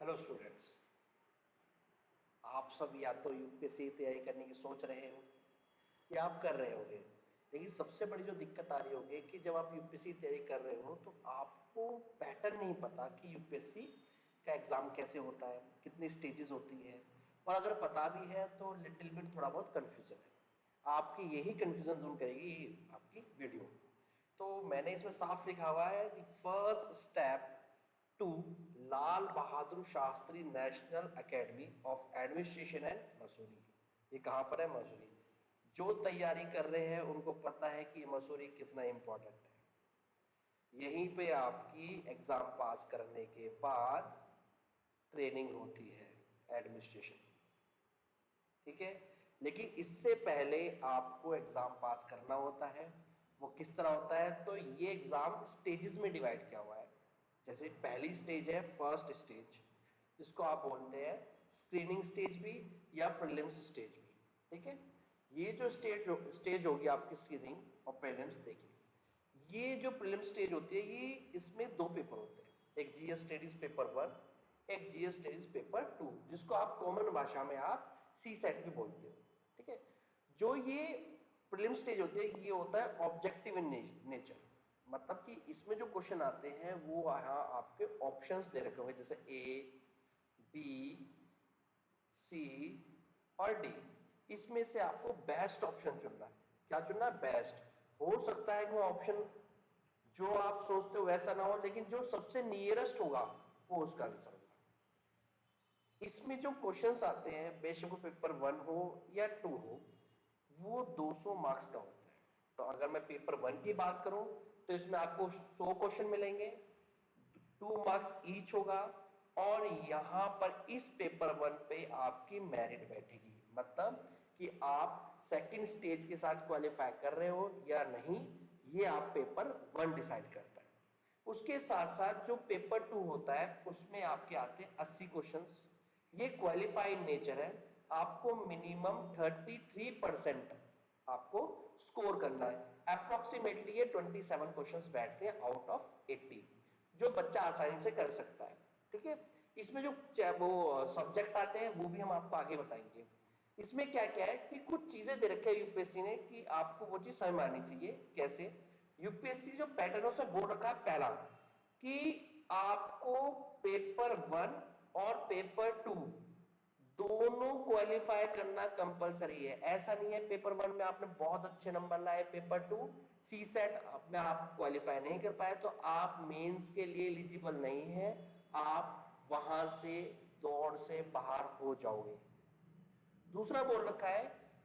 Hello students, आप सब या तो यूपीएससी की तैयारी करने की सोच रहे हो या आप कर रहे होगे। लेकिन सबसे बड़ी जो दिक्कत आ रही होगी कि जब आप यूपीएससी की तैयारी कर रहे हो तो आपको पैटर्न नहीं पता कि यूपीएससी का एग्ज़ाम कैसे होता है, कितनी स्टेजेस होती है, और अगर पता भी है तो लिटिल बिट थोड़ा बहुत कन्फ्यूज़न है। आपकी यही कन्फ्यूज़न दूर करेगी आपकी वीडियो। तो मैंने इसमें साफ लिखा हुआ है कि first step to Lal Bahadur Shastri National Academy of Administration and Mussoorie. ये कहाँ पर है? मसूरी। जो तैयारी कर रहे हैं उनको पता है कि मसूरी कितना इम्पोर्टेंट है। यहीं पे आपकी एग्ज़ाम पास करने के बाद ट्रेनिंग होती है एडमिनिस्ट्रेशन की, ठीक है। लेकिन इससे पहले आपको एग्ज़ाम पास करना होता है। वो किस तरह होता है? तो ये एग्ज़ाम स्टेजेस में डिवाइड किया हुआ है। जैसे पहली स्टेज है फर्स्ट स्टेज, जिसको आप बोलते हैं स्क्रीनिंग स्टेज भी या प्रीलिम्स स्टेज भी, ठीक है। ये जो स्टेज होगी आपकी स्क्रीनिंग और प्रीलिम्स, देखिए ये जो प्रीलिम्स स्टेज होती है ये इसमें दो पेपर होते हैं, एक जीएस स्टडीज पेपर 1, एक जीएस स्टडीज पेपर 2, जिसको आप कॉमन भाषा में आप सी सेट भी बोलते हो, ठीक है। जो ये प्रीलिम्स स्टेज होती है ये होता है ऑब्जेक्टिव इन नेचर, मतलब कि इसमें जो क्वेश्चन आते हैं वो यहाँ आपके ऑप्शंस दे रखे होंगे, जैसे ए, बी, सी और डी। इसमें से आपको बेस्ट ऑप्शन चुनना है। क्या चुनना है? बेस्ट। हो सकता है कि वो ऑप्शन जो आप सोचते हो वैसा ना हो, लेकिन जो सबसे नियरेस्ट होगा वो उसका आंसर होगा। इसमें जो क्वेश्चंस आते हैं बेशक वो पेपर 1 हो या 2 हो, वो 200 मार्क्स का होता है। तो अगर मैं पेपर 1 की बात करूं तो इसमें आपको 100 क्वेश्चन मिलेंगे, 2 मार्क्स ईच होगा, और यहां पर इस पेपर 1 पे आपकी मेरिट बैठेगी, मतलब कि आप सेकंड स्टेज के साथ क्वालिफाई कर रहे हो या नहीं, ये आप पेपर 1 डिसाइड करता है। उसके साथ साथ जो पेपर 2 होता है उसमें आपके आते हैं 80 क्वेश्चंस। ये क्वालिफाइड नेचर है, आपको मिनिमम 33% आपको स्कोर करना है। अप्रोक्सीमेटली ये 27 क्वेश्चंस बैठते हैं आउट ऑफ 80, जो बच्चा आसानी से कर सकता है, ठीक है। इसमें जो वो सब्जेक्ट आते हैं वो भी हम आपको आगे बताएंगे। इसमें क्या क्या है कि कुछ चीजें दे रखे हैं यूपीएससी ने कि आपको वो चीज समझ में आनी चाहिए। कैसे? यूपीएससी जो पैटर्न है उसमें बोल रखा है पहला कि आपको पेपर 1 और पेपर 2 दोनों क्वालिफाई करना कंपलसरी है। ऐसा नहीं है पेपर 1 में आपने बहुत अच्छे नंबर लाए, पेपर 2 सी सेट में आप क्वालिफाई नहीं कर पाए तो आप मेंस के लिए एलिजिबल नहीं है, आप वहां से दौड़ से बाहर हो जाओगे। दूसरा बोल रखा है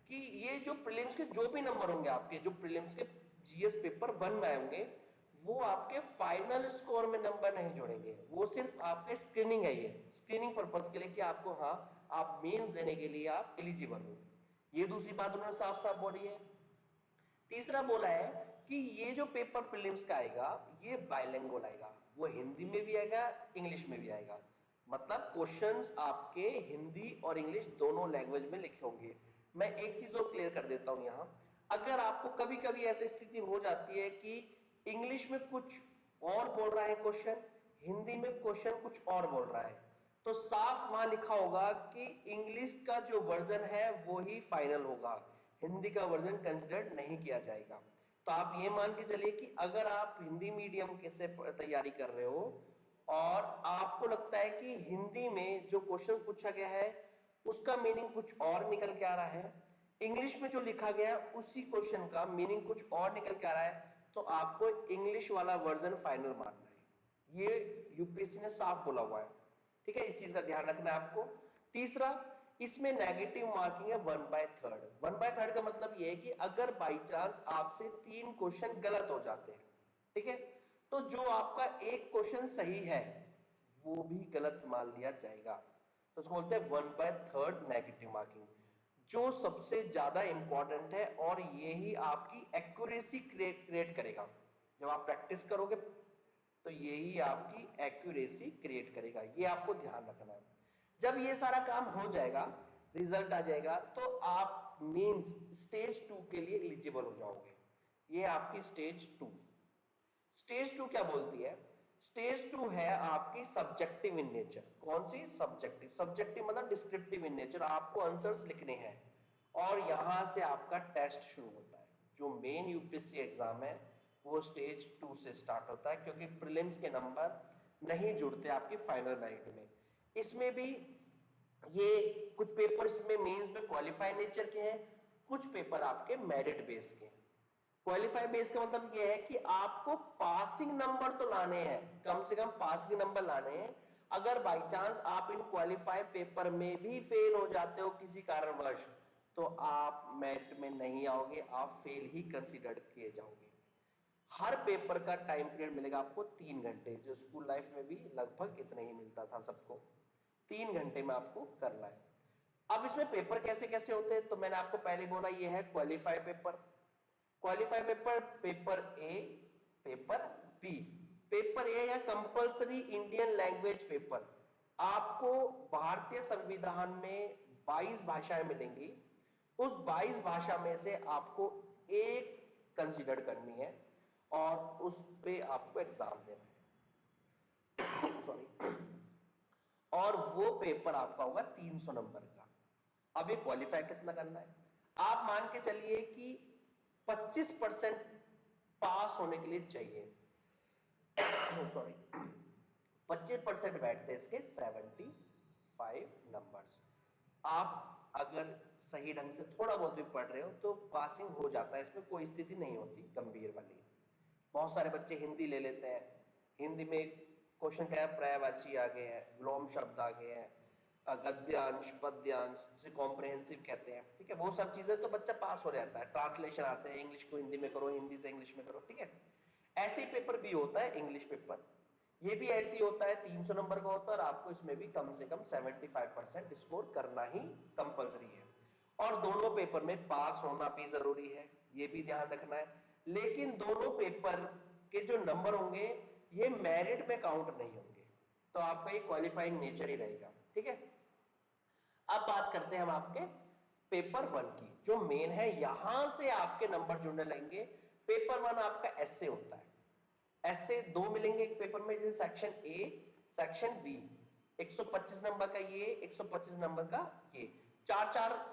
कि ये जो प्रीलिम्स के जो भी नंबर होंगे आपके, जो प्रीलिम्स के जीएस पेपर 1 में आए होंगे, वो आपके फाइनल स्कोर में नंबर नहीं जोड़ेंगे, वो सिर्फ आपके स्क्रीनिंग है, ये स्क्रीनिंग पर्पस के लिए कि आपको हाँ आप मेंस देने के लिए आप एलिजिबल हो। ये दूसरी बात उन्होंने साफ साफ बोली है। तीसरा बोला है कि ये जो पेपर प्रीलिम्स का आएगा ये बाइलिंगुअल आएगा, वो हिंदी में भी आएगा इंग्लिश में भी आएगा, मतलब क्वेश्चंस आपके हिंदी और इंग्लिश दोनों लैंग्वेज में लिखे होंगे। मैं एक चीज और क्लियर कर देता हूं यहां, अगर आपको कभी कभी ऐसी स्थिति हो जाती है कि इंग्लिश में कुछ और बोल रहा है क्वेश्चन, हिंदी में क्वेश्चन कुछ और बोल रहा है, तो साफ वहां लिखा होगा कि इंग्लिश का जो वर्जन है वो ही फाइनल होगा, हिंदी का वर्जन कंसिडर नहीं किया जाएगा। तो आप ये मान के चलिए कि अगर आप हिंदी मीडियम से तैयारी कर रहे हो और आपको लगता है कि हिंदी में जो क्वेश्चन पूछा गया है उसका मीनिंग कुछ और निकल के आ रहा है, इंग्लिश में जो लिखा गया है उसी क्वेश्चन का मीनिंग कुछ और निकल के आ रहा है, तो आपको इंग्लिश वाला वर्जन फाइनल मानना है। ये यूपीएससी ने साफ बोला हुआ है, ठीक है। इस चीज का ध्यान रखना है आपको। तीसरा, इसमें नेगेटिव मार्किंग है 1/3। 1/3 का मतलब यह है कि अगर बाई चांस आपसे 3 क्वेश्चन गलत हो जाते हैं, ठीक है, तो जो आपका एक क्वेश्चन सही है वो भी गलत मान लिया जाएगा। तो उसको बोलते हैं 1/3 नेगेटिव मार्किंग, जो सबसे ज्यादा इंपॉर्टेंट है और यही आपकी एक्यूरेसी क्रिएट करेगा। जब आप प्रैक्टिस करोगे तो यही आपकी एक्यूरेसी क्रिएट करेगा, ये आपको ध्यान रखना है। जब ये सारा काम हो जाएगा, रिजल्ट आ जाएगा, तो आप मींस स्टेज 2 के लिए एलिजिबल हो जाओगे। ये आपकी स्टेज 2। स्टेज 2 क्या बोलती है? स्टेज 2 है आपकी सब्जेक्टिव इन नेचर। कौन सी? सब्जेक्टिव। सब्जेक्टिव मतलब डिस्क्रिप्टिव इन नेचर, आपको आंसर्स लिखने हैं और यहां से आपका टेस्ट शुरू होता है। जो मेन यूपीएससी एग्जाम है वो स्टेज 2 से स्टार्ट होता है, क्योंकि प्रीलिम्स के नंबर नहीं जुड़ते आपकी फाइनल मेरिट में। इसमें भी ये कुछ पेपर इसमें मेंस में क्वालिफाई नेचर के हैं, कुछ पेपर आपके मेरिट बेस के हैं। क्वालिफाई बेस का मतलब ये है कि आपको पासिंग नंबर तो लाने हैं, कम से कम पासिंग नंबर लाने हैं। अगर बाई चांस आप इन क्वालिफाई पेपर में भी फेल हो जाते हो किसी कारणवश, तो आप मेरिट में नहीं आओगे, आप फेल ही कंसीडर किए जाओगे। हर पेपर का टाइम पीरियड मिलेगा आपको 3 घंटे, जो स्कूल लाइफ में भी लगभग इतना ही मिलता था सबको। 3 घंटे में आपको करना है। अब इसमें पेपर कैसे कैसे होते हैं, तो मैंने आपको पहले बोला ये है qualify paper. Qualify paper, paper A, paper B. Paper A या कंपल्सरी इंडियन लैंग्वेज पेपर, आपको भारतीय संविधान में 22 भाषाएं मिलेंगी। उस 22 भाषा में से आपको एक कंसीडर करनी है और उस पे आपको एग्जाम देना है सॉरी। और वो पेपर आपका होगा 300 नंबर का। अब ये क्वालिफाई कितना करना है, आप मान के चलिए कि 25% पास होने के लिए चाहिए सॉरी 25% बैठते हैं इसके 75 नंबर्स। आप अगर सही ढंग से थोड़ा बहुत भी पढ़ रहे हो तो पासिंग हो जाता है, इसमें कोई स्थिति नहीं होती गंभीर वाली। बहुत सारे बच्चे हिंदी ले लेते हैं, हिंदी में क्वेश्चन क्या है, पर्यायवाची आ गए हैं, विलोम शब्द आ गए हैं, गद्यांश पद्यांश से कॉम्प्रिहेंसिव कहते हैं, ठीक है, वो सब चीजें तो बच्चा पास हो जाता है। ट्रांसलेशन आते हैं, इंग्लिश को हिंदी में करो, हिंदी से इंग्लिश में करो, ठीक है। ऐसे ही पेपर भी होता है इंग्लिश पेपर, ये भी ऐसे ही होता है, 300 नंबर का होता है और आपको इसमें भी कम से कम 75% स्कोर करना ही कंपलसरी है। और दोनों पेपर में पास होना भी जरूरी है, ये भी ध्यान रखना है। लेकिन दोनों पेपर के जो नंबर होंगे ये मेरिट में काउंट नहीं होंगे, तो आपका ये क्वालिफाइंग नेचर ही रहेगा, ठीक है। अब बात करते हैं हम आपके पेपर 1 की, जो मेन है, यहां से आपके नंबर जुड़ने लगेंगे। पेपर 1 आपका एस्से होता है। एस्से 2 मिलेंगे एक पेपर में, जैसे section A, section B. 125 number का ये, 125 नंबर का ये, चार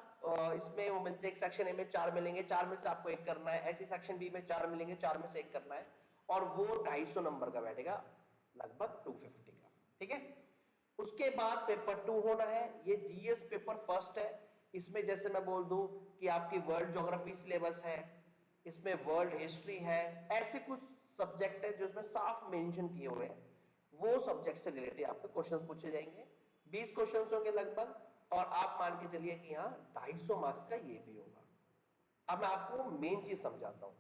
इसमें वो मिलते हैं। सेक्शन ए में 4 मिलेंगे, 4 में से आपको एक करना है। ऐसी सेक्शन बी में 4 मिलेंगे, 4 में से एक करना है, और वो 250 नंबर का बैठेगा, लगभग 250 का, ठीक है। उसके बाद पेपर 2 होना है, ये जीएस पेपर फर्स्ट है। इसमें जैसे मैं बोल दूं कि आपकी वर्ल्ड ज्योग्राफी सिलेबस है, इसमें वर्ल्ड हिस्ट्री है, ऐसे कुछ सब्जेक्ट है जो इसमें साफ मेंशन किए हुए हैं। वो सब्जेक्ट से रिलेटेड आपके क्वेश्चन पूछे जाएंगे, 20 क्वेश्चन होंगे लगभग, और आप मान के चलिए कि यहाँ 250 मार्क्स का ये भी होगा। अब मैं आपको मेन चीज समझाता हूँ।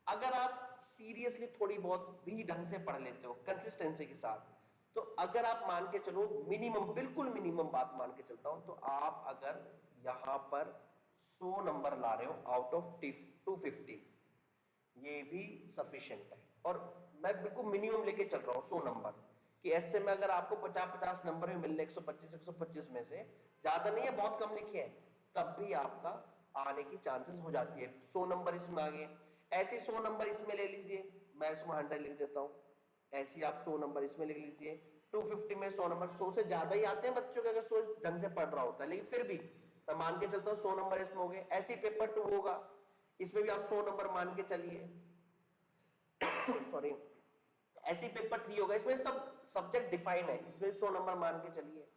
अगर आप सीरियसली थोड़ी बहुत भी ढंग से पढ़ लेते हो कंसिस्टेंसी के साथ, तो अगर आप मान के चलो मिनिमम, बिल्कुल मिनिमम बात मान के चलता हूं, तो आप अगर यहां पर 100 नंबर ला रहे हो आउट ऑफ 250, ये भी सफिशिएंट है। और मैं बिल्कुल मिनिमम लेके चल रहा हूँ 100 नंबर, कि ऐसे में अगर आपको 50-50 नंबर में मिलने 125 में से, ज्यादा नहीं है, बहुत कम लिखे हैं, तब भी आपका आने की चांसेस हो जाती है। 100 नंबर इसमें आ गए, ऐसे 100 नंबर इसमें ले लीजिए, मैं इसमें 100 लिख देता हूँ, ऐसे ही आप 100 नंबर इसमें लिख लीजिए। 250 में 100 नंबर, 100 से ज्यादा ही आते हैं बच्चों के अगर 100 ढंग से पढ़ रहा होता है, लेकिन फिर भी मैं मान के चलता हूँ 100 नंबर इसमें हो गए। ऐसे ही पेपर 2 होगा, इसमें भी आप 100 नंबर मान के चलिए सॉरी। ऐसे ही पेपर 3 होगा, इसमें सब सब्जेक्ट डिफाइन है, इसमें 100 नंबर मान के चलिए।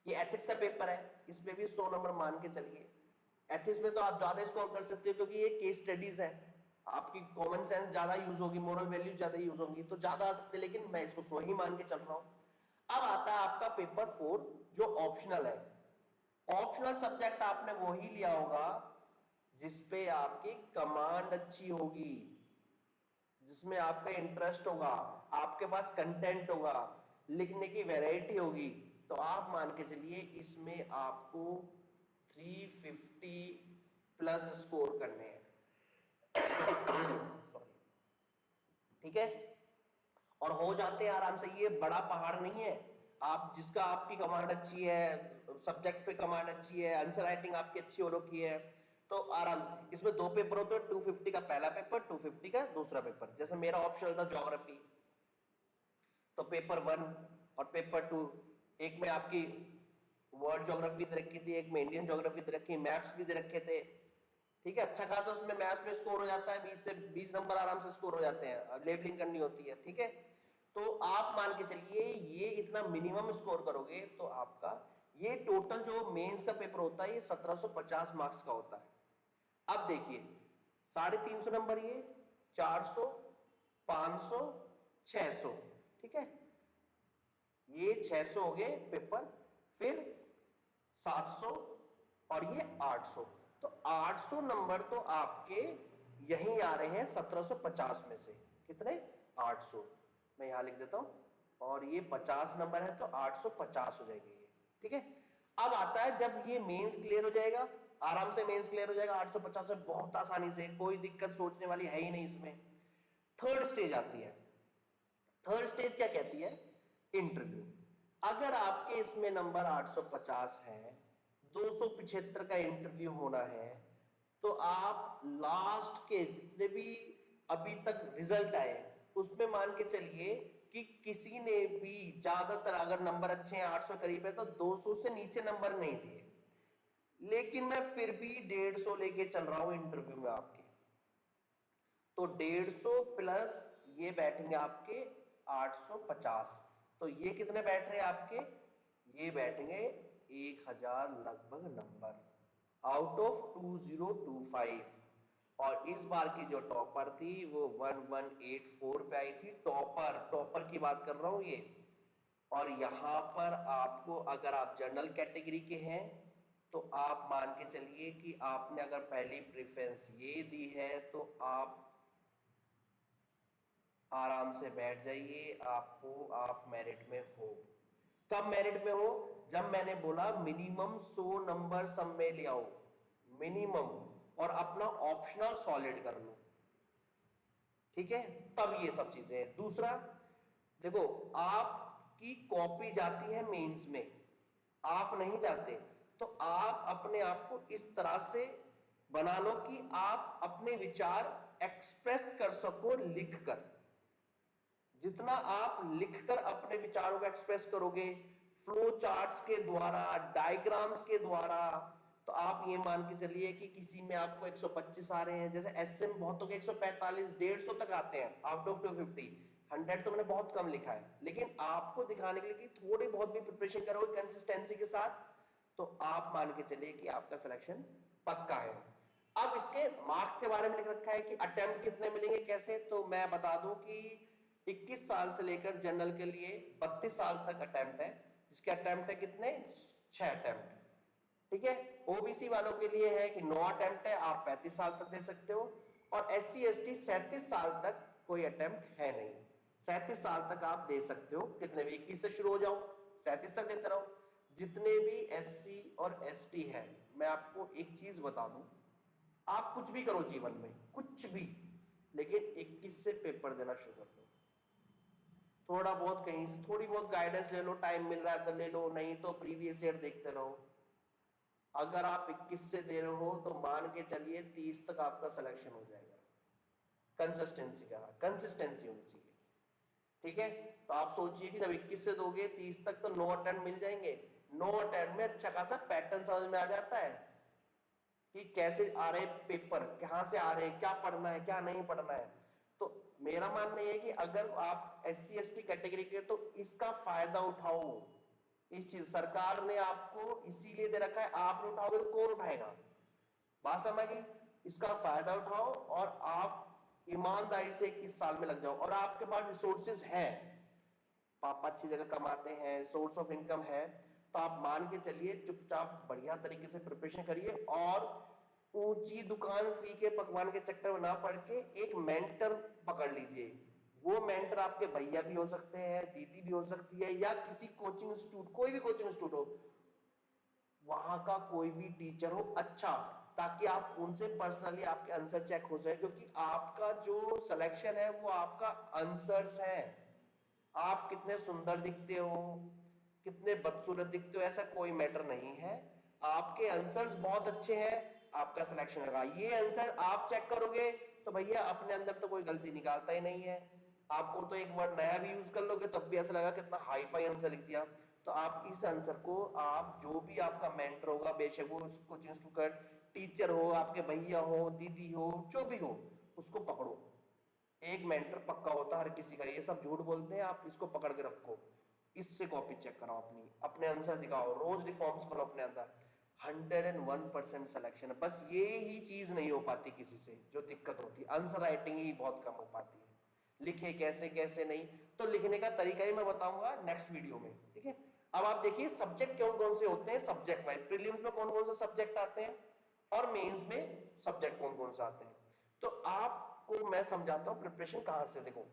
ये एथिक्स का पेपर है, इसमें भी 100 नंबर मान के चलिए। एथिक्स में तो आप ज्यादा स्कोर कर सकते हो, क्योंकि ये केस स्टडीज है, आपकी कॉमन सेंस ज्यादा यूज होगी, मोरल वैल्यू ज्यादा यूज होंगी, तो ज्यादा आ सकते हैं, लेकिन मैं इसको 100 ही मान के चल रहा हूं। अब आता है आपका पेपर 4 जो ऑप्शनल है। ऑप्शनल सब्जेक्ट आपने वो ही लिया होगा जिसपे आपकी कमांड अच्छी होगी, जिसमें आपका इंटरेस्ट होगा, आपके पास कंटेंट होगा, लिखने की वैरायटी होगी। तो आप मान के चलिए इसमें आपको 350 प्लस स्कोर करने हैं सॉरी, ठीक है। और हो जाते हैं आराम से, ये बड़ा पहाड़ नहीं है। आप जिसका आपकी कमांड अच्छी है, सब्जेक्ट पे कमांड अच्छी है, आंसर राइटिंग आपकी अच्छी हो रखी है, तो आराम। इसमें 2 पेपर होते हैं, 250 का पहला पेपर, 250 का दूसरा पेपर। जैसे मेरा ऑप्शनल था ज्योग्राफी, तो पेपर 1 और पेपर 2, एक में आपकी वर्ल्ड ज्योग्राफी दे रखी थी, एक में इंडियन ज्योग्राफी दे रखी, मैप्स भी दे रखे थे। ठीक है, अच्छा खासा उसमें मैथ्स में स्कोर हो जाता है, 20 से 20 नंबर आराम से स्कोर हो जाते हैं, लेबलिंग करनी होती है। ठीक है, तो आप मान के चलिए ये इतना मिनिमम स्कोर करोगे तो आपका ये टोटल जो मेंस का पेपर होता है ये 1750 मार्क्स का होता है। अब देखिए 350 नंबर, ये 400, 500, 600। ठीक है, ये 600 हो गए पेपर, फिर 700 और ये 800। तो 800 नंबर तो आपके यहीं आ रहे हैं 1750 में से। कितने? 800। मैं यहां लिख देता हूं, और ये 50 नंबर है तो 850 हो जाएगी ये। ठीक है, अब आता है जब ये मेंस क्लियर हो जाएगा, आराम से मेंस क्लियर हो जाएगा 850 से, बहुत आसानी से, कोई दिक्कत सोचने वाली है ही नहीं इसमें। थर्ड स्टेज आती है। थर्ड स्टेज क्या कहती है? इंटरव्यू। अगर आपके इसमें नंबर 850 है, 275 का इंटरव्यू होना है, तो आप लास्ट के जितने भी अभी तक रिजल्ट आए उसमें मान के चलिए कि किसी ने भी, ज्यादातर अगर नंबर अच्छे हैं 800 करीब है, तो 200 से नीचे नंबर नहीं दिए। लेकिन मैं फिर भी 150 लेके चल रहा हूं इंटरव्यू में आपके, तो 150 प्लस ये बैठेंगे आपके 850। तो ये कितने बैठ रहे हैं आपके? ये बैठेंगे 1000 लगभग नंबर आउट ऑफ 2025। और इस बार की जो टॉपर थी वो 1184 पे आई थी। टॉपर की बात कर रहा हूं ये। और यहां पर आपको, अगर आप जनरल कैटेगरी के हैं तो आप मान के चलिए कि आपने अगर पहली प्रेफरेंस ये दी है तो आप आराम से बैठ जाइए, आप मेरिट में हो। कब मेरिट में हो? जब मैंने बोला मिनिमम 100 नंबर सब में ले आओ, मिनिमम, और अपना ऑप्शनल सॉलिड कर लो। ठीक है, तब ये सब चीजें हैं। दूसरा देखो, आपकी कॉपी जाती है मेंस में, आप नहीं जाते, तो आप अपने आप को इस तरह से बना लो कि आप अपने विचार एक्सप्रेस कर सको लिखकर। जितना आप लिखकर अपने विचारों को एक्सप्रेस करोगे, फ्लो चार्ट्स के द्वारा, डायग्राम्स के द्वारा, तो आप ये मान के चलिए कि किसी में आपको 125 आ रहे हैं, जैसे एसएम बहुतों के 145, 150 तक आते हैं आउट ऑफ 250। 100 तो मैंने बहुत कम लिखा है, लेकिन आपको दिखाने के लिए कि थोड़ी बहुत भी प्रिपरेशन करोगे कंसिस्टेंसी के साथ, तो आप मान के चलिए कि आपका सिलेक्शन पक्का है। अब इसके मार्क के बारे में लिख रखा है कि अटेम्प्ट कितने मिलेंगे, कैसे, तो मैं बता दूं कि 21 साल से लेकर जनरल के लिए 32 साल तक अटेम्प्ट है, जिसके अटेम्प्ट है कितने? 6 अटेम्प्ट। ठीक है, ओबीसी वालों के लिए है कि 9 अटेम्प्ट है, आप 35 साल तक दे सकते हो। और SC ST 37 साल तक कोई अटेम्प्ट है नहीं, 37 साल तक आप दे सकते हो। कितने भी 21 से शुरू हो जाओ, 37 तक देते रहो। जितने भी SC और ST है, मैं आपको एक चीज बता दूं, आप कुछ भी करो जीवन में, कुछ भी, लेकिन 21 से पेपर देना शुरू कर दो। थोड़ा बहुत कहीं से थोड़ी बहुत गाइडेंस ले लो, टाइम मिल रहा है तो ले लो, नहीं तो प्रीवियस ईयर देखते रहो। अगर आप 21 से दे रहे हो तो मान के चलिए 30 तक आपका सिलेक्शन हो जाएगा। कंसिस्टेंसी होनी चाहिए। ठीक है, तो आप सोचिए कि जब 21 से दोगे 30 तक, तो 9 अटेम्प्ट मिल जाएंगे। 9 अटेम्प्ट में अच्छा खासा पैटर्न समझ में आ जाता है कि कैसे आ रहे पेपर, कहां से आ रहे हैं, क्या पढ़ना है क्या नहीं पढ़ना है। तो मेरा मानना यह है कि अगर आप SC ST कैटेगरी के, तो इसका फायदा उठाओ। इस चीज सरकार ने आपको इसीलिए दे रखा है, आप नहीं उठाओगे तो कौन उठाएगा? बात समझ गई? इसका फायदा उठाओ और आप ईमानदारी से 21 साल में लग जाओ। और आपके पास रिसोर्सेज है, पापा अच्छी जगह कमाते हैं, सोर्स ऑफ इनकम है, तो आप मान के चलिए चुपचाप बढ़िया तरीके से प्रिपरेशन करिए। और ऊंची दुकान फी के पकवान के चक्कर में ना पड़ के एक मेंटर पकड़ लीजिए। वो मेंटर आपके भैया भी हो सकते हैं, दीदी भी हो सकती है, या किसी कोचिंग इंस्टीट्यूट, कोई भी कोचिंग इंस्टीट्यूट हो, वहां का कोई भी टीचर हो अच्छा, ताकि आप उनसे पर्सनली आपके आंसर चेक हो जाए। क्योंकि आपका जो सिलेक्शन है वो आपका आंसर्स है। आप कितने सुंदर दिखते हो, कितने बदसूरत दिखते हो, ऐसा कोई मैटर नहीं है। आपके आंसर्स बहुत अच्छे हैं, आपका सिलेक्शन होगा। ये आंसर आप चेक करोगे तो भैया अपने अंदर तो कोई गलती निकालता ही नहीं है। आपको तो एक वर्ड नया भी यूज कर लोगे तब भी ऐसा लगा कितना हाई फाई आंसर लिख दिया। तो आप इस आंसर को, आप जो भी आपका मेंटर होगा, बेशक वो कोचिंग इंस्टीट्यूट टीचर हो, आपके भैया हो, दीदी हो, जो भी हो, उसको पकड़ो। एक मेंटर पक्का होता है हर किसी का, ये सब झूठ बोलते हैं, आप इसको पकड़ के रखो, इससे कॉपी चेक कराओ, अपने आंसर दिखाओ, रोज रिफॉर्म्स करो अपने अंदर। 101% सिलेक्शन है। बस ये ही चीज नहीं हो पाती किसी से, जो दिक्कत होती है, आंसर राइटिंग ही बहुत कम हो पाती है। लिखे कैसे कैसे नहीं, तो लिखने का तरीका ही मैं बताऊंगा नेक्स्ट वीडियो में, ठीक है। अब आप देखिए सब्जेक्ट कौन कौन से होते हैं, सब्जेक्ट वाइज प्रीलिम्स में कौन कौन से सब्जेक्ट आते हैं और मेंस में सब्जेक्ट कौन कौन से आते हैं। तो आपको मैं समझाता हूं प्रिपरेशन कहां से। देखो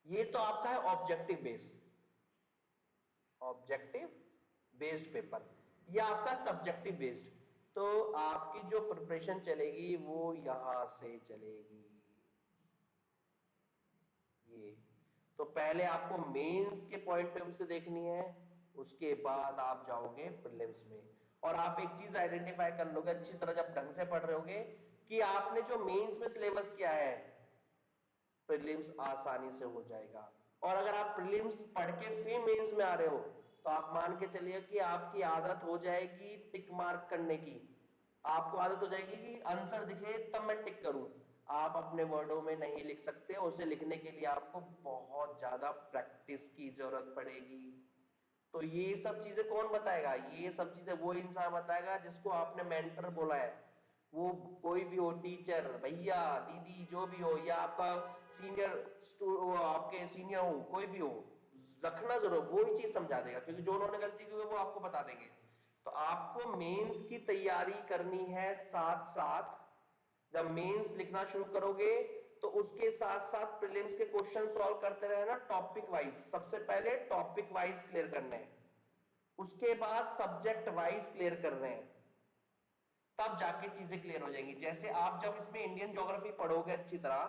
ये तो आपका है objective based, objective based paper, या आपका सब्जेक्टिव बेस्ड। तो आपकी जो प्रिपरेशन चलेगी वो यहां से चलेगी, ये। तो पहले आपको मेंस के पॉइंट ऑफ व्यू से देखनी है, उसके बाद आप जाओगे प्रीलिम्स में। और आप एक चीज आइडेंटिफाई कर लोगे अच्छी तरह जब ढंग से पढ़ रहे होगे कि आपने जो मेंस में सिलेबस किया है, प्रीलिम्स आसानी से हो जाएगा। और अगर आप प्रीलिम्स पढ़ के फिर मेंस में आ रहे हो तो आप मान के चलिए कि आपकी आदत हो जाएगी टिक मार्क करने की। आपको आदत हो जाएगी कि आंसर दिखे तब मैं टिक करूं। आप अपने वर्डों में नहीं लिख सकते, उसे लिखने के लिए आपको बहुत ज्यादा प्रैक्टिस की जरूरत पड़ेगी। तो ये सब चीजें कौन बताएगा, ये सब चीजें वो इंसान बताएगा जिसको आपने मेंटर बोला है। वो कोई भी हो, टीचर, भैया, दीदी, जो भी हो, या आपका सीनियर, आपके सीनियर हो, कोई भी हो, रखना जरूर, वो ही चीज समझा देगा, क्योंकि जो उन्होंने गलती की वो आपको बता देंगे। तो आपको मेंस की तैयारी करनी है साथ साथ। जब मेंस लिखना शुरू करोगे तो उसके साथ साथ प्रीलिम्स के क्वेश्चन सॉल्व करते रहना टॉपिक वाइज। सबसे पहले टॉपिक वाइज क्लियर करने हैं, उसके बाद सब्जेक्ट वाइज क्लियर कर रहे हैं, तब जाके चीजें क्लियर हो जाएंगी। जैसे आप जब इसमें इंडियन ज्योग्राफी पढ़ोगे अच्छी तरह,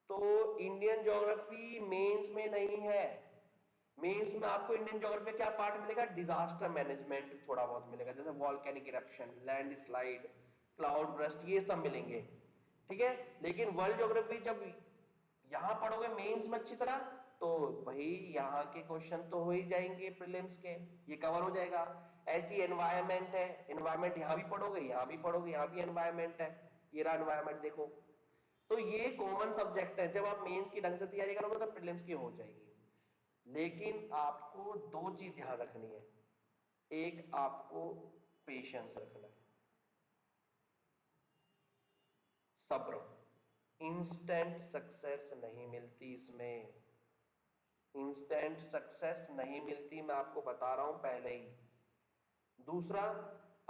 तो इंडियन ज्योग्राफी मेंस में नहीं है। मेंस में आपको इंडियन ज्योग्राफी क्या पार्ट मिलेगा, डिजास्टर मैनेजमेंट थोड़ा बहुत मिलेगा, जैसे volcanic eruption, land slide, cloud burst, ये सब मिलेंगे, ठीक है। लेकिन वर्ल्ड ज्योग्राफी जब यहां पढ़ोगे मेंस में अच्छी तरह, तो भाई यहाँ के क्वेश्चन तो हो ही जाएंगे प्रीलिम्स के, ये कवर हो जाएगा। ऐसी एनवायरमेंट है, एनवायरमेंट यहाँ भी पढ़ोगे, यहाँ भी पढ़ोगे, यहाँ भी एनवायरमेंट है, ये रहा एनवायरमेंट देखो। तो ये कॉमन सब्जेक्ट है, जब आप मेंस की ढंग से तैयारी करोगे तो प्रीलिम्स की हो जाएगी। लेकिन आपको दो चीज ध्यान रखनी है, एक आपको पेशेंस रखना है, सब्र। इंस्टेंट सक्सेस नहीं मिलती इसमें, इंस्टेंट सक्सेस नहीं मिलती, मैं आपको बता रहा हूं पहले ही। दूसरा,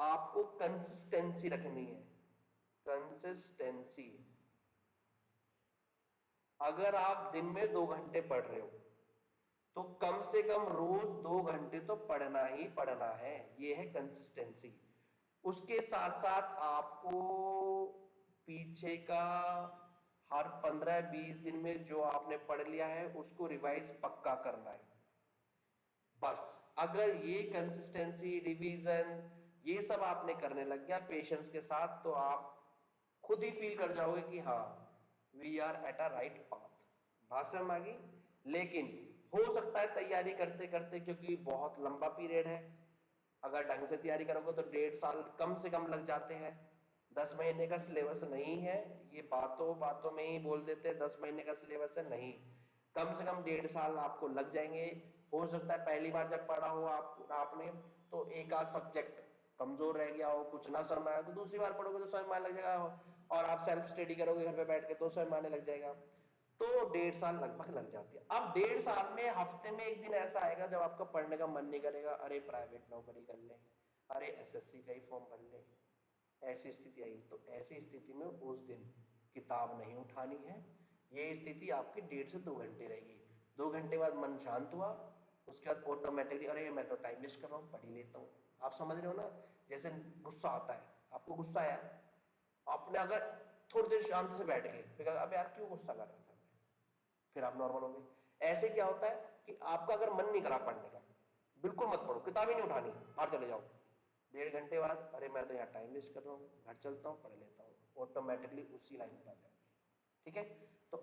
आपको कंसिस्टेंसी रखनी है, कंसिस्टेंसी। अगर आप दिन में 2 घंटे पढ़ रहे हो तो कम से कम रोज 2 घंटे तो पढ़ना ही पढ़ना है, ये है कंसिस्टेंसी। उसके साथ साथ आपको पीछे का हर 15-20 दिन में जो आपने पढ़ लिया है उसको रिवाइज पक्का करना है। बस अगर ये कंसिस्टेंसी, रिवीजन, ये सब आपने करने लग गया पेशेंस के साथ, तो आप खुद ही फील कर जाओगे कि हाँ we are at a right path. भाषण में आ गई। लेकिन हो सकता है तैयारी करते करते, क्योंकि बहुत लंबा पीरियड है, अगर ढंग से तैयारी करोगे तो 1.5 साल कम से कम लग जाते हैं। 10 महीने का सिलेबस नहीं है, ये बातों बातों में ही बोल देते हैं 10 महीने का सिलेबस है, नहीं, कम से कम 1.5 साल आपको लग जाएंगे। हो सकता है पहली बार जब पढ़ा हो आपने तो एक आध सब्जेक्ट कमजोर रह गया हो, कुछ ना समझ आया, तो दूसरी बार पढ़ोगे तो समझ में आने लग जाएगा, और आप सेल्फ स्टडी करोगे घर पे बैठ के तो समझ में आने लग जाएगा। तो 1.5 साल लगभग लग जाती है। अब 1.5 साल में हफ्ते में एक दिन ऐसा आएगा जब आपका पढ़ने का मन नहीं करेगा, अरे प्राइवेट नौकरी कर ले, अरे एसएससी का ही फॉर्म भर ले, ऐसी स्थिति आई। तो ऐसी स्थिति में उस दिन किताब नहीं उठानी है। ये स्थिति आपकी 1.5 से 2 घंटे रहेगी। 2 घंटे बाद मन शांत हुआ, उसके बाद ऑटोमेटिकली अरे मैं तो टाइम वेस्ट कर रहा हूँ, पढ़ ही लेता हूँ। आप समझ रहे हो ना, जैसे गुस्सा आता है, आपको गुस्सा आया, आपने अगर थोड़ी देर शांति से बैठ गए, फिर अब यार क्यों गुस्सा कर रहा था, फिर आप नॉर्मल हो गए। ऐसे क्या होता है कि आपका अगर मन नहीं करा पढ़ने का, बिल्कुल मत पढ़ो, किताब ही नहीं उठानी, बाहर चले जाओ। 1.5 घंटे बाद अरे मैं तो यहाँ टाइम वेस्ट कर रहा हूँ, घर चलता हूँ, पढ़ लेता हूँ, ऑटोमेटिकली उसी लाइन पर आ जाओगे। ठीक है। तो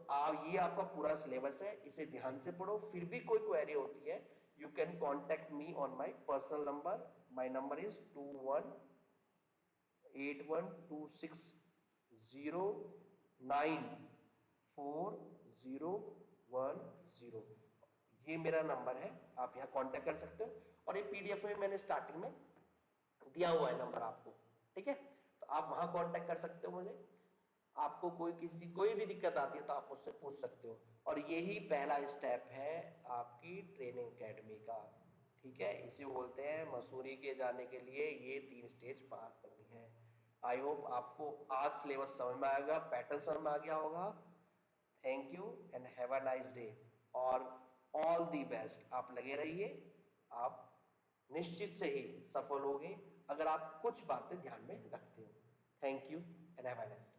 ये आपका पूरा सिलेबस है, इसे ध्यान से पढ़ो। फिर भी कोई क्वेरी होती है, you can contact me on my personal number. My number is 218126094010। ये मेरा नंबर है, आप यहाँ कांटेक्ट कर सकते हो। और ये पीडीएफ में मैंने स्टार्टिंग में दिया हुआ है नंबर आपको, ठीक है। तो आप वहां कांटेक्ट कर सकते हो मुझे। आपको कोई भी दिक्कत आती है तो आप मुझसे पूछ सकते हो। और यही पहला स्टेप है आपकी ट्रेनिंग एकेडमी का, ठीक है। इसे बोलते हैं मसूरी के जाने के लिए ये 3 स्टेज पार करनी है। आई होप आपको आज सिलेबस समझ में आएगा, पैटर्न समझ में आ गया होगा। Thank you and have a nice day और ऑल दी बेस्ट। आप लगे रहिए, आप निश्चित से ही सफल होंगे अगर आप कुछ बातें ध्यान में रखते हो। Thank you and have a nice day.